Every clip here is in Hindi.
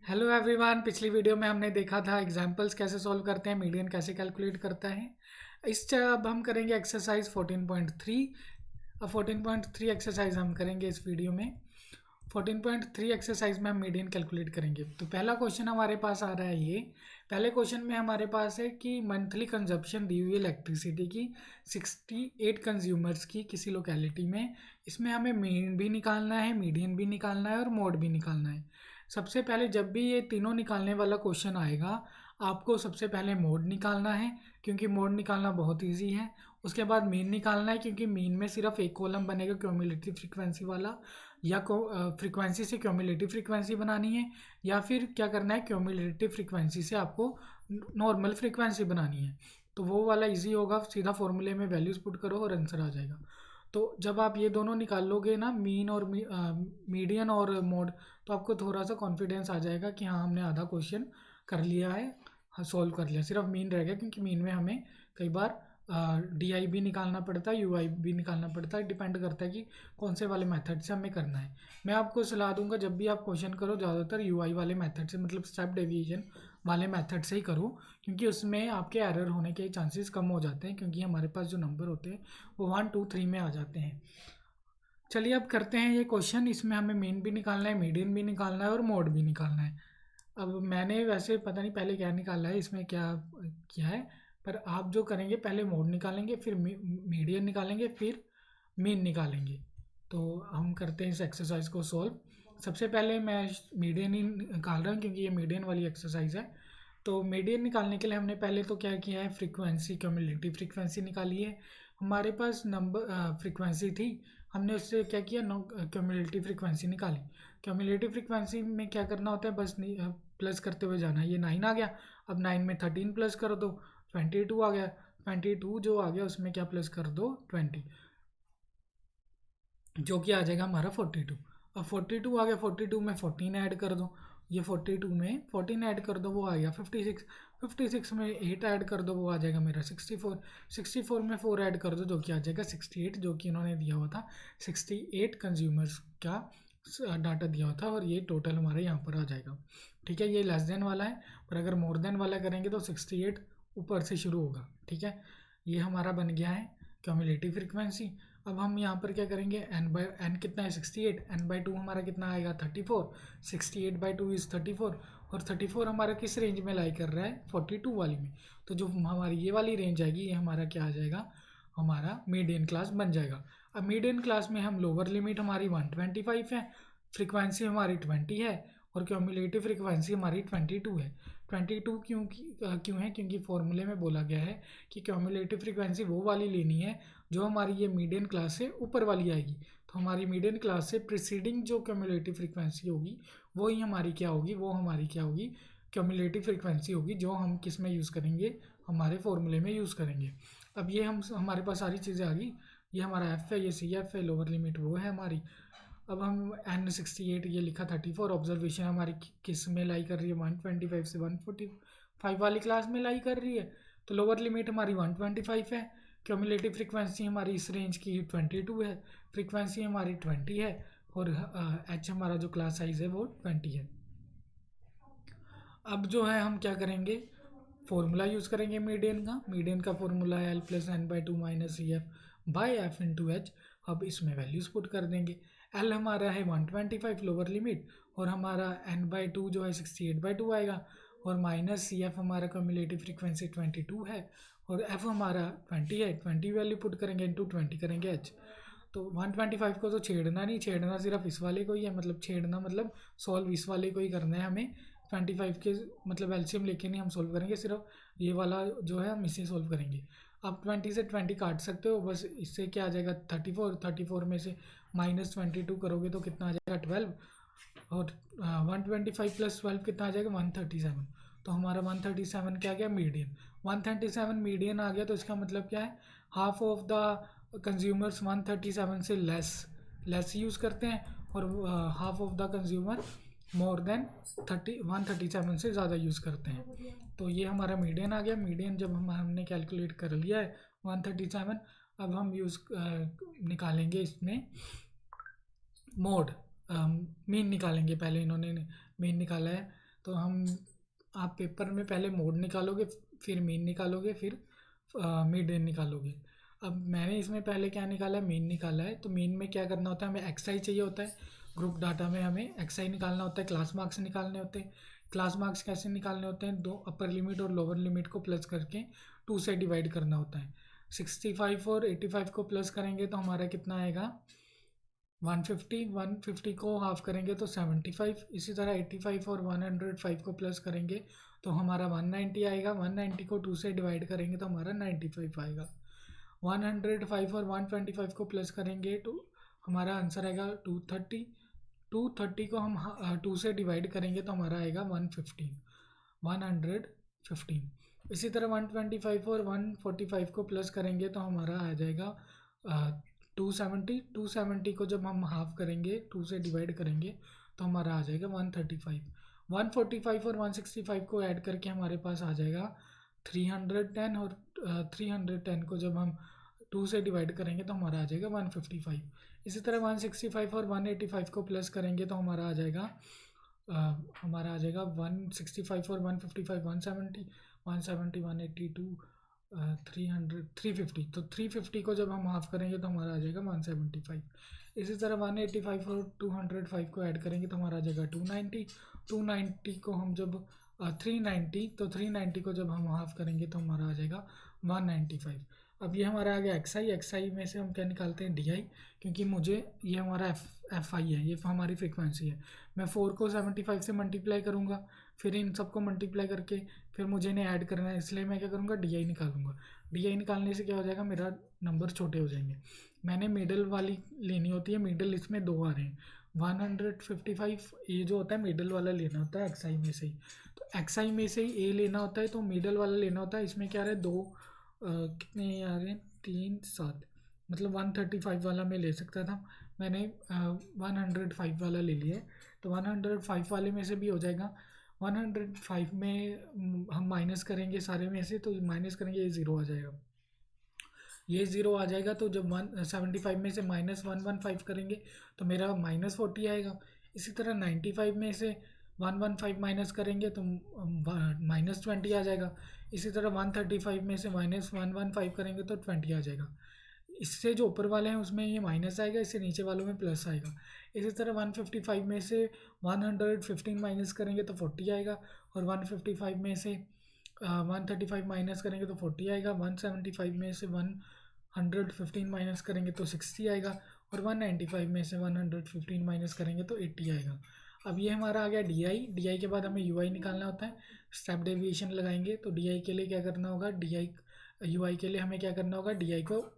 Hello everyone. पिछली वीडियो में हमने देखा था एग्जाम्पल्स कैसे सॉल्व करते हैं, मीडियन कैसे कैलकुलेट करता है। अब हम करेंगे एक्सरसाइज 14.3। अब 14.3 एक्सरसाइज हम करेंगे इस वीडियो में। 14.3 एक्सरसाइज में हम मीडियन कैलकुलेट करेंगे। तो पहला क्वेश्चन हमारे पास आ रहा है ये। पहले क्वेश्चन में हमारे पास है कि मंथली कंजप्शन दी हुई इलेक्ट्रिसिटी की 68 कंज्यूमर्स की किसी लोकेलिटी में। इसमें हमें मीन भी निकालना है, मीडियन भी निकालना है और मोड भी निकालना है। सबसे पहले जब भी ये तीनों निकालने वाला क्वेश्चन आएगा, आपको सबसे पहले मोड निकालना है, क्योंकि मोड निकालना बहुत इजी है। उसके बाद मीन निकालना है, क्योंकि मीन में सिर्फ एक कॉलम बनेगा क्यूमुलेटिव फ्रीक्वेंसी वाला, या फ्रीक्वेंसी से क्यूमुलेटिव फ्रीक्वेंसी बनानी है, या फिर क्या करना है, क्यूमुलेटिव फ्रीक्वेंसी से आपको नॉर्मल फ्रीक्वेंसी बनानी है। तो वो वाला इजी होगा, सीधा फॉर्मूले में वैल्यूज पुट करो और आंसर आ जाएगा। तो जब आप ये दोनों निकाल लोगे ना, मीन और मीडियन और मोड, तो आपको थोड़ा सा कॉन्फिडेंस आ जाएगा कि हाँ, हमने आधा क्वेश्चन कर लिया है, हाँ सॉल्व कर लिया। सिर्फ मीन रह गया, क्योंकि मीन में हमें कई बार डी आई भी निकालना पड़ता है, यू आई भी निकालना पड़ता है। डिपेंड करता है कि कौन से वाले मेथड से हमें करना है। मैं आपको सलाह दूंगा, जब भी आप क्वेश्चन करो ज़्यादातर यू आई वाले मेथड से, मतलब स्टेप डेविएशन वाले मेथड से ही करो, क्योंकि उसमें आपके एरर होने के चांसेस कम हो जाते हैं, क्योंकि हमारे पास जो नंबर होते हैं वो 1 2 3 में आ जाते हैं। चलिए अब करते हैं ये क्वेश्चन। इसमें हमें मीन भी निकालना है, मीडियन भी निकालना है और मोड भी निकालना है। अब मैंने वैसे पता नहीं पहले क्या निकाला है, इसमें क्या किया है, पर आप जो करेंगे पहले मोड निकालेंगे, फिर मीडियन निकालेंगे, फिर मीन निकालेंगे। तो हम करते हैं इस एक्सरसाइज को सॉल्व। सबसे पहले मैं मीडियन ही निकाल रहा हूँ, क्योंकि ये मीडियन वाली एक्सरसाइज है। तो मीडियन निकालने के लिए हमने पहले तो क्या किया है, फ्रीक्वेंसी, क्यूमुलेटिव फ्रीक्वेंसी निकाली है। हमारे पास नंबर फ्रीक्वेंसी थी, हमने उससे क्या किया, क्यूमुलेटिव फ्रीक्वेंसी निकाली। क्यूमुलेटिव फ्रीक्वेंसी में क्या करना होता है, बस प्लस करते हुए जाना है। ये 9 आ गया, अब 9 में 13 प्लस कर दो, 22 आ गया। 22 जो आ गया उसमें क्या प्लस कर दो, 20, जो कि आ जाएगा हमारा 42। अब 42 आ गया, 42 में 14 ऐड कर दो, ये 42 में 14 ऐड कर दो, वो आ गया 56। 56 में 8 ऐड कर दो, वो आ जाएगा मेरा 64। 64 में 4 ऐड कर दो, जो कि आ जाएगा 68, जो कि इन्होंने दिया हुआ था। 68 कंज्यूमर्स का डाटा दिया हुआ था, और ये टोटल हमारे यहाँ पर आ जाएगा। ठीक है, ये लेस देन वाला है, पर अगर मोर देन वाला करेंगे तो 68 ऊपर से शुरू होगा। ठीक है, ये हमारा बन गया है क्यूमुलेटिव फ्रीक्वेंसी। अब हम यहाँ पर क्या करेंगे, एन कितना है 68, एन बाई टू हमारा कितना आएगा 34। 68/2 इज़ 34, और 34 हमारा किस रेंज में लाई कर रहा है, 42 वाली में। तो जो हमारी ये वाली रेंज आएगी, ये हमारा क्या आ जाएगा, हमारा मीडियन क्लास बन जाएगा। अब मीडियन क्लास में हम लोअर लिमिट हमारी 125 है, फ्रीक्वेंसी हमारी 20 है, और क्यूमुलेटिव फ्रीक्वेंसी हमारी 22 है। 22 क्यों है, क्योंकि फॉर्मूले में बोला गया है कि क्यूमुलेटिव फ्रीक्वेंसी वो वाली लेनी है जो हमारी ये मीडियन क्लास से ऊपर वाली आएगी। तो हमारी मीडियन क्लास से प्रीसीडिंग जो क्यूमुलेटिव फ्रीक्वेंसी होगी, वो ही हमारी क्या होगी, वो हमारी क्या होगी, क्यूमुलेटिव फ्रीक्वेंसी होगी, जो हम किस में यूज़ करेंगे, हमारे फॉर्मूले में यूज़ करेंगे। अब ये हमारे पास सारी चीज़ें आ गई। ये हमारा एफ है, ये सी एफ है, लोअर लिमिट वो है हमारी। अब हम एन 68, ये लिखा 34, ऑब्जर्वेशन हमारी किस में लाई कर रही है, 125 से 145 वाली क्लास में लाई कर रही है। तो लोअर लिमिट हमारी 125 है, क्यूमुलेटिव फ्रीक्वेंसी हमारी इस रेंज की 22 है, फ्रीक्वेंसी हमारी 20 है, और एच हमारा जो क्लास साइज है वो 20 है। अब जो है हम क्या करेंगे, फॉर्मूला यूज़ करेंगे मीडियन का फॉर्मूला है L plus N by two minus C F by F into H. अब इसमें वैल्यूज़ पुट कर देंगे। एल हमारा है 125 लोअर लिमिट, और हमारा एन बाई टू जो है 68/2 आएगा, और माइनस सी एफ हमारा क्यूमुलेटिव फ्रीक्वेंसी 22 है, और एफ हमारा 20 है। 20 वैल्यू पुट करेंगे, इंटू 20 करेंगे एच। तो 125 को तो छेड़ना नहीं, छेड़ना सिर्फ इस वाले को ही है, मतलब छेड़ना मतलब सॉल्व इस वाले को ही करना है हमें। 25 के मतलब एलसीएम लेके नहीं हम सोल्व करेंगे, सिर्फ ये वाला जो है हम इसे सोल्व करेंगे। आप 20 से 20 काट सकते हो, बस इससे क्या आ जाएगा 34। 34 में से -22 करोगे तो कितना आ जाएगा 12, और 125 प्लस 12 कितना आ जाएगा 137। तो हमारा 137 क्या आ गया, मीडियन। 137 मीडियन आ गया, तो इसका मतलब क्या है, हाफ ऑफ द कंज्यूमर्स 137 से लेस यूज़ करते हैं, और half of the consumer more than 137 से ज़्यादा यूज़ करते हैं। तो ये हमारा मीडियन आ गया। मीडियन जब हमने कैलकुलेट कर लिया है 137, अब हम निकालेंगे इसमें मोड, मीन निकालेंगे। पहले इन्होंने मीन निकाला है, तो हम आप पेपर में पहले मोड निकालोगे, फिर मीन निकालोगे, फिर मीडियन निकालोगे। अब मैंने इसमें पहले क्या निकाला है, मीन निकाला है। तो मीन में क्या करना होता है, हमें एक्सआई चाहिए होता है। ग्रुप डाटा में हमें एक्सआई निकालना होता है, क्लास मार्क्स निकालने होते हैं। क्लास मार्क्स कैसे निकालने होते हैं, दो अपर लिमिट और लोअर लिमिट को प्लस करके 2 से डिवाइड करना होता है। 65 और 85 को प्लस करेंगे तो हमारा कितना आएगा, 150। 150 को हाफ करेंगे तो 75। इसी तरह 85 और 105 को प्लस करेंगे तो हमारा 190 आएगा। 190 को 2 से डिवाइड करेंगे तो हमारा 95 आएगा। 105 और 125 को प्लस करेंगे तो हमारा आंसर आएगा 230। 230 को हम 2 से डिवाइड करेंगे तो हमारा आएगा 115। इसी तरह 125 और 145 को प्लस करेंगे तो हमारा आ जाएगा 270। 270 को जब हम हाफ करेंगे, 2 से डिवाइड करेंगे तो हमारा आ जाएगा 135। 145 और 165 को ऐड करके हमारे पास आ जाएगा 310। और 310 को जब हम 2 से डिवाइड करेंगे तो हमारा आ जाएगा 155। इसी तरह 165 और 185 को प्लस करेंगे तो हमारा आ जाएगा 165 और 155 170, 170 182 300 350। तो 350 को जब हम हाफ करेंगे तो हमारा आ जाएगा 175। इसी तरह 185 और 205 को ऐड करेंगे तो हमारा आ जाएगा 290। 290 को हम जब 390, तो 390 को जब हम हाफ करेंगे तो हमारा आ जाएगा 195। अब ये हमारा आ गया एक्सआई। एक्सआई में से हम क्या निकालते हैं, डीआई, क्योंकि मुझे ये हमारा एफ आई है, ये हमारी फ्रिक्वेंसी है। मैं 4 को 75 से मल्टीप्लाई करूँगा, फिर इन सबको मल्टीप्लाई करके फिर मुझे इन्हें ऐड करना है, इसलिए मैं क्या करूँगा, डीआई निकालूंगा। डीआई निकालने से क्या हो जाएगा, मेरा नंबर छोटे हो जाएंगे। मैंने मिडल वाली लेनी होती है, मिडल इसमें 2 आ रहे हैं। 155 ये जो होता है मिडल वाला लेना होता है एक्सआई में से ही। तो एक्सआई में से ही ए लेना होता है, तो मिडल वाला लेना होता है। इसमें क्या आ रहा है, 2 कितने आ रहे हैं, 3 7, मतलब 135 वाला मैं ले सकता था, मैंने 105 वाला ले लिया है। तो 105 वाले में से भी हो जाएगा। 105 में हम माइनस करेंगे सारे में से, तो माइनस करेंगे ये 0 आ जाएगा, ये 0 आ जाएगा। तो जब 175 में से -115 करेंगे तो मेरा -40 आएगा। इसी तरह 95 में से 115 माइनस करेंगे तो -20 आ जाएगा। इसी तरह 135 में से -115 करेंगे तो 20 आ जाएगा। इससे जो ऊपर वाले हैं उसमें ये माइनस आएगा, इससे नीचे वालों में प्लस आएगा। इसी तरह 155 में से 115 माइनस करेंगे तो 40 आएगा, और 155 में से 135 माइनस करेंगे तो 40 आएगा। 175 में से 115 माइनस करेंगे तो 60 आएगा, और 195 में से 115 माइनस करेंगे तो 80 आएगा। अब ये हमारा आ गया डीआई। डीआई के बाद हमें यूआई निकालना होता है, स्टेप डेविएशन लगाएंगे। तो डीआई के लिए क्या करना होगा, यूआई के लिए हमें क्या करना होगा, डीआई को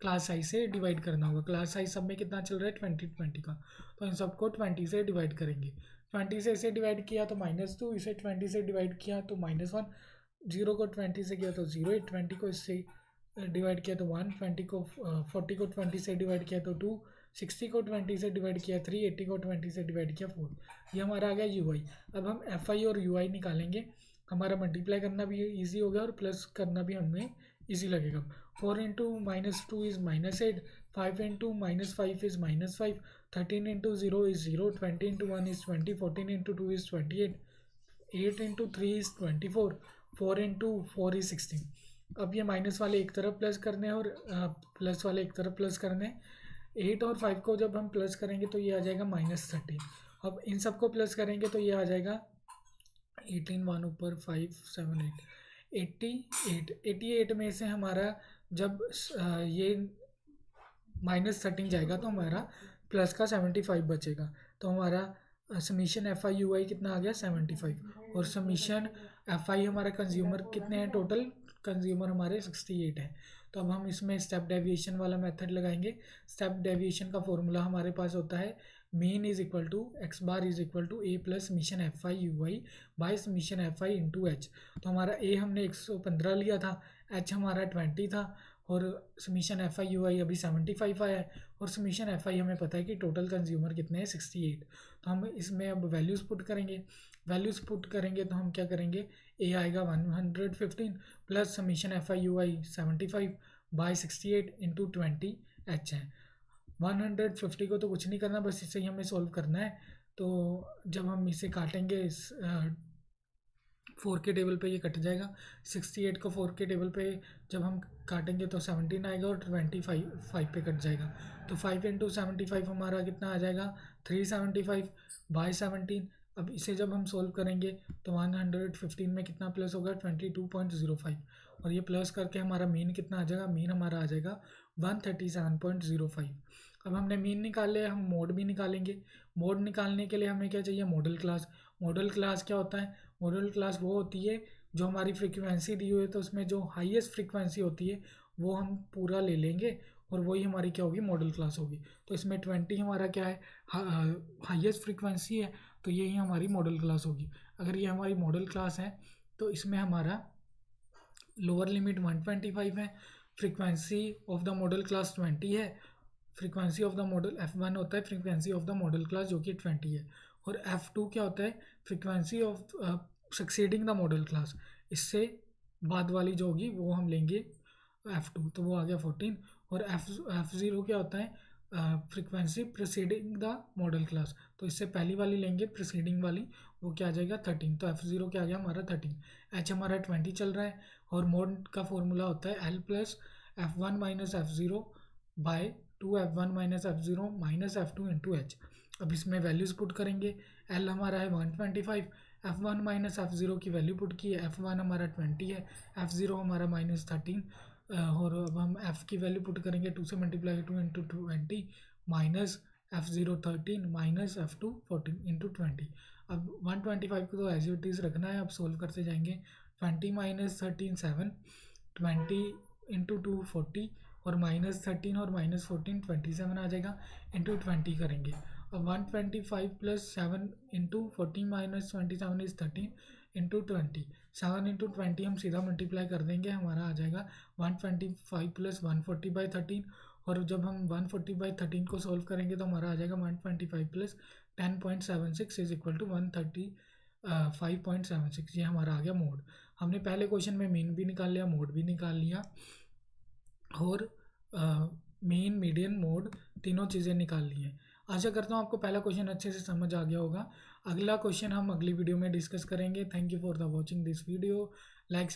क्लास साइज से डिवाइड करना होगा। क्लास साइज सब में कितना चल रहा है, 20 का, तो इन सबको 20 से डिवाइड करेंगे। 20 से इसे डिवाइड किया तो -2, इसे 20 से डिवाइड किया तो -1, 0 को 20 से किया तो 0, 20 को इससे डिवाइड किया तो 1, 20 को 40 को 20 से डिवाइड किया तो 2, 60 को 20 से डिवाइड किया 3, 80 को 20 से डिवाइड किया 4। ये हमारा आ गया यूआई। अब हम एफआई और यूआई निकालेंगे। हमारा मल्टीप्लाई करना भी ईजी हो गया और प्लस करना भी हमें ईजी लगेगा। 4 into -2 is -8, 5 into -5 is -5, 13 into 0 is 0, 20 into 1 is 20, 14 into 2 is 28, 8 into 3 is 24, 4 into 4 is 16। अब ये माइनस वाले एक तरफ प्लस करने हैं और प्लस वाले एक तरफ प्लस करने हैं। 8 और 5 को जब हम प्लस करेंगे तो ये आ जाएगा -13। अब इन सबको प्लस करेंगे तो ये आ जाएगा 18, 1 ऊपर 5 7 8, 88 में से हमारा जब ये -13 जाएगा तो हमारा प्लस का 75 बचेगा। तो हमारा समीशन एफ आई यू आई कितना आ गया, 75। और समीशन एफ आई हमारा कंज्यूमर कितने हैं, टोटल कंज्यूमर हमारे 68 हैं। तो अब हम इसमें स्टेप डेविएशन वाला मेथड लगाएंगे। स्टेप डेविएशन का फॉर्मूला हमारे पास होता है mean is equal to X bar is equal to A plus summation F I U I by summation F I into H. तो हमारा ए हमने 115 लिया था, एच हमारा 20 था, और समीशन एफ आई यू आई अभी 75 आया है, और समीशन एफ आई हमें पता है कि टोटल कंज्यूमर कितने हैं, 68। तो हम इसमें अब वैल्यूज़ पुट करेंगे। वैल्यूज़ पुट करेंगे तो हम क्या करेंगे, ए आएगा 115 plus summation F I U I 75 by 68 into 20 H है। 150 को तो कुछ नहीं करना, बस इसे ही हमें सॉल्व करना है। तो जब हम इसे काटेंगे 4 के टेबल पे ये कट जाएगा। 68 को 4 के टेबल पे जब हम काटेंगे तो 17 आएगा और 25 5 पे कट जाएगा। तो 5 इंटू 75 हमारा कितना आ जाएगा 375 बाई 17। अब इसे जब हम सोल्व करेंगे तो 115 में कितना प्लस होगा 22.05 और ये प्लस करके हमारा मीन कितना आ जाएगा, मीन हमारा आ जाएगा 137.05। अब हमने मीन निकाल लिया, हम मोड भी निकालेंगे। मोड निकालने के लिए हमें क्या चाहिए, मॉडल क्लास। मॉडल क्लास क्या होता है, मॉडल क्लास वो होती है जो हमारी फ्रीक्वेंसी दी हुई है तो उसमें जो हाईएस्ट फ्रीक्वेंसी होती है वो हम पूरा ले लेंगे और वही हमारी क्या होगी, मॉडल क्लास होगी। तो इसमें 20 हमारा क्या है, हाईएस्ट फ्रीक्वेंसी है, तो यही हमारी मॉडल क्लास होगी। अगर ये हमारी मॉडल क्लास है तो इसमें हमारा लोअर लिमिट 125 है, frequency of the model class 20 है, frequency of the model F1 होता है frequency of the model class जो कि 20 है, और F2 क्या होता है, frequency of succeeding the model class. इससे बाद वाली जो होगी वो हम लेंगे F2, तो वो आ गया 14। और F0 क्या होता है, frequency preceding the model class, तो इससे पहली वाली लेंगे प्रीसीडिंग वाली, वो क्या आ जाएगा 13। तो F0 क्या आ गया हमारा 13। H हमारा 20 चल रहा है और मोड का फॉर्मूला होता है L plus F1 minus F0 by 2F1 minus F0 minus F2 into H। अब इसमें वैल्यूज़ पुट करेंगे। L हमारा है 125, F1 माइनस F0 की वैल्यू पुट की है, F1 हमारा 20 है, F0 हमारा माइनस 13, और अब हम F की वैल्यू पुट करेंगे 2 से multiply 2 into 20 minus F0 13 minus F2 14 into 20। अब 125 को तो एज इट इज़ रखना है, अब सोल्व करते जाएंगे। 20 माइनस 13 7, 20 इंटू 2 40 और माइनस 13 और माइनस 14 27 आ जाएगा, इंटू 20 करेंगे। अब 125 plus 7 into 14 minus 27 is 13 into 20, 7 into 20 हम सीधा मल्टीप्लाई कर देंगे, हमारा आ जाएगा 125 प्लस 140/13। और जब हम 140/13 को सॉल्व करेंगे तो हमारा आ जाएगा 125 प्लस 10.76 इज इक्वल टू 135.76। ये हमारा आ गया मोड। हमने पहले क्वेश्चन में मीन भी निकाल लिया, मोड भी निकाल लिया, और मीन मीडियन मोड तीनों चीज़ें निकाल ली हैं। आशा करता हूँ आपको पहला क्वेश्चन अच्छे से समझ आ गया होगा। अगला क्वेश्चन हम अगली वीडियो में डिस्कस करेंगे। Thank you for the watching this video. Like